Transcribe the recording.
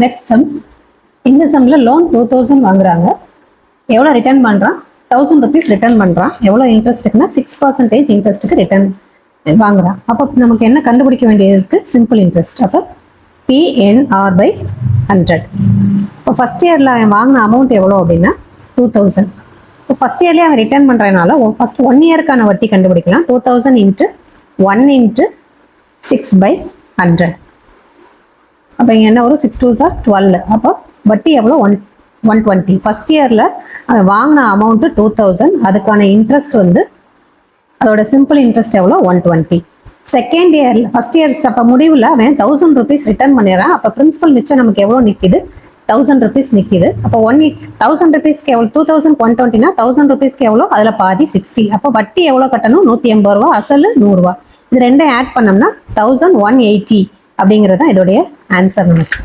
Next sum. இந்த சம்ல loan 2000 வாங்குறாங்க. எவ்வளோ ரிட்டர்ன் பண்றான்? 1000 rupees ரிட்டர்ன் பண்றான். எவ்வளோ இன்ட்ரெஸ்ட்டுக்குன்னா 6% இன்ட்ரெஸ்ட்டுக்கு ரிட்டர்ன் வாங்குறான். அப்போ நமக்கு என்ன கண்டுபிடிக்க வேண்டியது இருக்கு? Simple interest. அப்போ PNR/100. இப்போ ஃபர்ஸ்ட் இயர்ல அவன் வாங்கின அமௌண்ட் எவ்வளோ அப்படின்னா 2000. இப்போ ஃபர்ஸ்ட் இயர்லேயே அவன் ரிட்டர்ன் பண்றதுனால ஃபர்ஸ்ட் 1 இயர்க்கான வட்டி கண்டுபிடிக்கலாம். 2000 இன்ட்டு 1 இன்ட்டு 6/100. அப்போ இங்கே என்ன வரும்? 6 2s are 12. அப்போ வட்டி எவ்வளோ? 120. ஃபர்ஸ்ட் இயரில் அவன் வாங்கின அமௌண்ட்டு 2000. அதுக்கான இன்ட்ரெஸ்ட் வந்து அதோட சிம்பிள் இன்ட்ரெஸ்ட் எவ்வளோ? 120. செகண்ட் இயரில் ஃபர்ஸ்ட் இயர்ஸ் அப்போ முடிவில் அவன் 1000 rupees ரிட்டர்ன் பண்ணிடுறான். அப்போ பிரின்சிபல் மிச்சம் நமக்கு எவ்வளோ நிற்கிது? 1000 rupees நிற்கிது. அப்போ 1000 rupeesக்கு எவ்வளோ? 2000 120னா 1000 rupeesக்கு எவ்வளோ? அதில் பாதி 60. அப்போ வட்டி எவ்வளோ கட்டணும்? 180 ரூபா. அசல் 100 ரூபா. இது ரெண்டையும் ஆட் பண்ணோம்னா 1180 அப்படிங்கிறது தான் இதோடைய ஆன்சர் நமக்கு.